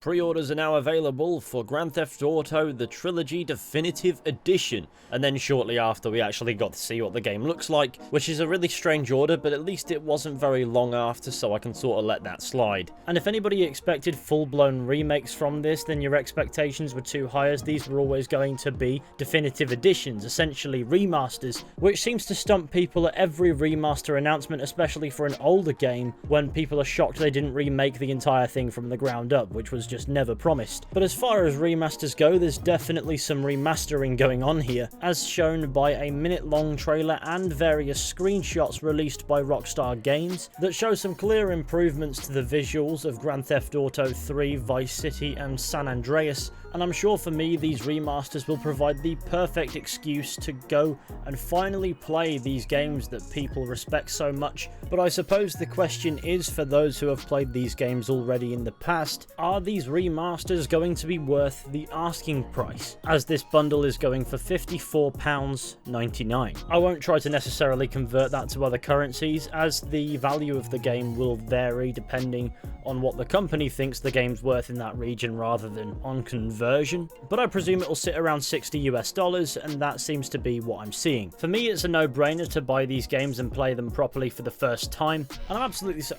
Pre-orders are now available for Grand Theft Auto The Trilogy Definitive Edition, and then shortly after we actually got to see what the game looks like, which is a really strange order, but at least it wasn't very long after, so I can sort of let that slide. And if anybody expected full-blown remakes from this, then your expectations were too high, as these were always going to be definitive editions, essentially remasters, which seems to stump people at every remaster announcement, especially for an older game, when people are shocked they didn't remake the entire thing from the ground up, which was just never promised. But as far as remasters go, there's definitely some remastering going on here, as shown by a minute-long trailer and various screenshots released by Rockstar Games that show some clear improvements to the visuals of Grand Theft Auto 3, Vice City and San Andreas, and I'm sure for me these remasters will provide the perfect excuse to go and finally play these games that people respect so much. But I suppose the question is, for those who have played these games already in the past, are these remasters going to be worth the asking price, as this bundle is going for £54.99. I won't try to necessarily convert that to other currencies, as the value of the game will vary depending on what the company thinks the game's worth in that region rather than on conversion, but I presume it'll sit around $60 and that seems to be what I'm seeing. For me, it's a no-brainer to buy these games and play them properly for the first time, and I'm absolutely so—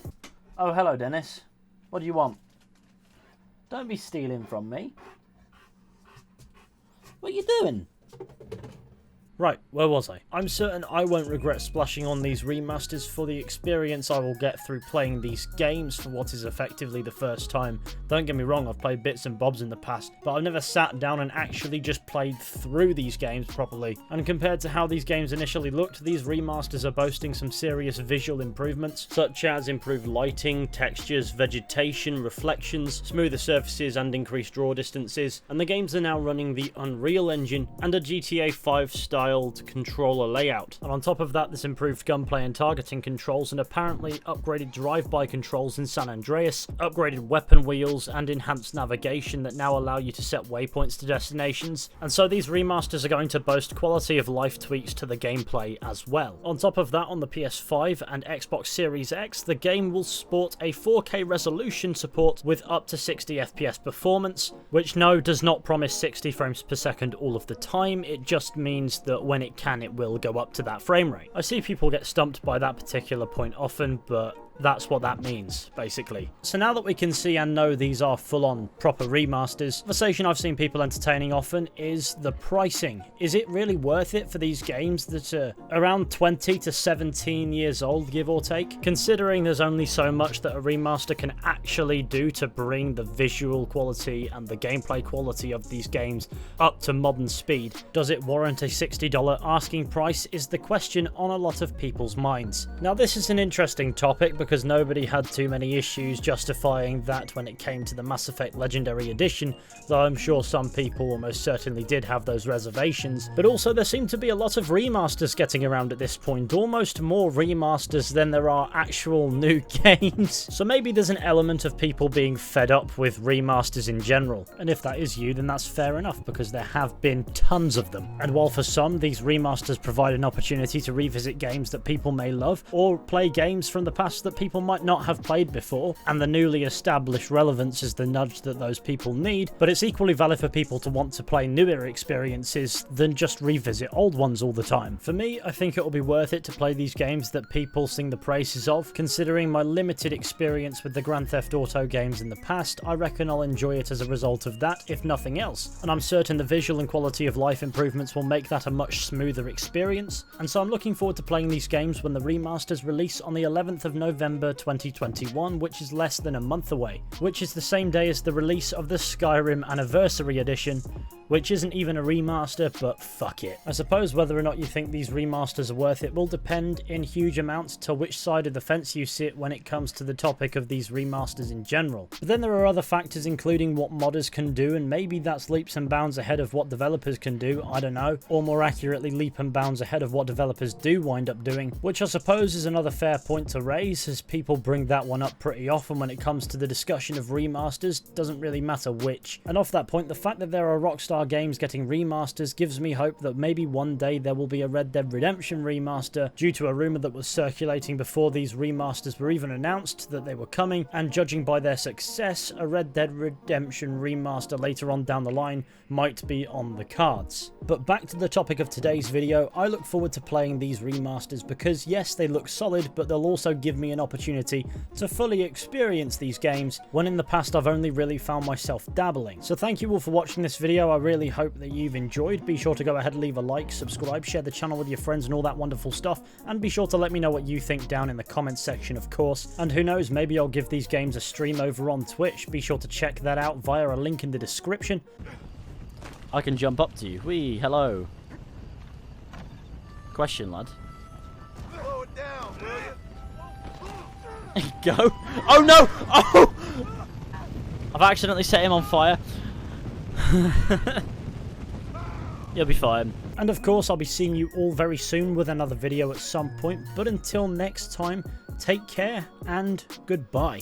Oh, hello Dennis. What do you want? Don't be stealing from me. What are you doing? Right, where was I? I'm certain I won't regret splashing on these remasters for the experience I will get through playing these games for what is effectively the first time. Don't get me wrong, I've played bits and bobs in the past, but I've never sat down and actually just played through these games properly. And compared to how these games initially looked, these remasters are boasting some serious visual improvements, such as improved lighting, textures, vegetation, reflections, smoother surfaces and increased draw distances, and the games are now running the Unreal Engine and a GTA 5 style controller layout. And on top of that, there's improved gunplay and targeting controls, and apparently upgraded drive-by controls in San Andreas, upgraded weapon wheels, and enhanced navigation that now allow you to set waypoints to destinations. And so these remasters are going to boast quality of life tweaks to the gameplay as well. On top of that, on the PS5 and Xbox Series X, the game will sport a 4K resolution support with up to 60 FPS performance, which does not promise 60 frames per second all of the time. It just means that when it can, it will go up to that frame rate. I see people get stumped by that particular point often, but that's what that means, basically. So now that we can see and know these are full-on proper remasters, the conversation I've seen people entertaining often is the pricing. Is it really worth it for these games that are around 20 to 17 years old, give or take? Considering there's only so much that a remaster can actually do to bring the visual quality and the gameplay quality of these games up to modern speed, does it warrant a $60 asking price, is the question on a lot of people's minds. Now, this is an interesting topic because nobody had too many issues justifying that when it came to the Mass Effect Legendary Edition, though I'm sure some people almost certainly did have those reservations. But also there seem to be a lot of remasters getting around at this point, almost more remasters than there are actual new games. So maybe there's an element of people being fed up with remasters in general, and if that is you, then that's fair enough, because there have been tons of them. And while for some these remasters provide an opportunity to revisit games that people may love, or play games from the past that people might not have played before, and the newly established relevance is the nudge that those people need, but it's equally valid for people to want to play newer experiences than just revisit old ones all the time. For me, I think it will be worth it to play these games that people sing the praises of. Considering my limited experience with the Grand Theft Auto games in the past, I reckon I'll enjoy it as a result of that, if nothing else. And I'm certain the visual and quality of life improvements will make that a much smoother experience, and so I'm looking forward to playing these games when the remasters release on the 11th of November 2021, which is less than a month away, which is the same day as the release of the Skyrim Anniversary Edition, which isn't even a remaster, but fuck it. I suppose whether or not you think these remasters are worth it will depend in huge amounts to which side of the fence you sit when it comes to the topic of these remasters in general. But then there are other factors, including what modders can do, and maybe that's leaps and bounds ahead of what developers can do, I don't know, or more accurately leap and bounds ahead of what developers do wind up doing, which I suppose is another fair point to raise, as people bring that one up pretty often when it comes to the discussion of remasters. Doesn't really matter which. And off that point, the fact that there are Rockstar Rockstar games getting remasters gives me hope that maybe one day there will be a Red Dead Redemption remaster, due to a rumour that was circulating before these remasters were even announced that they were coming, and judging by their success, a Red Dead Redemption remaster later on down the line might be on the cards. But back to the topic of today's video, I look forward to playing these remasters because yes, they look solid, but they'll also give me an opportunity to fully experience these games, when in the past I've only really found myself dabbling. So thank you all for watching this video. I really hope that you've enjoyed. Be sure to go ahead and leave a like, subscribe, share the channel with your friends and all that wonderful stuff, and be sure to let me know what you think down in the comments section, of course. And who knows, maybe I'll give these games a stream over on Twitch. Be sure to check that out via a link in the description. I can jump up to you. Whee, hello. Question, lad. Slow it down, will you? Go. Oh no! Oh! I've accidentally set him on fire. You'll be fine. And of course, I'll be seeing you all very soon with another video at some point. But until next time, take care and goodbye.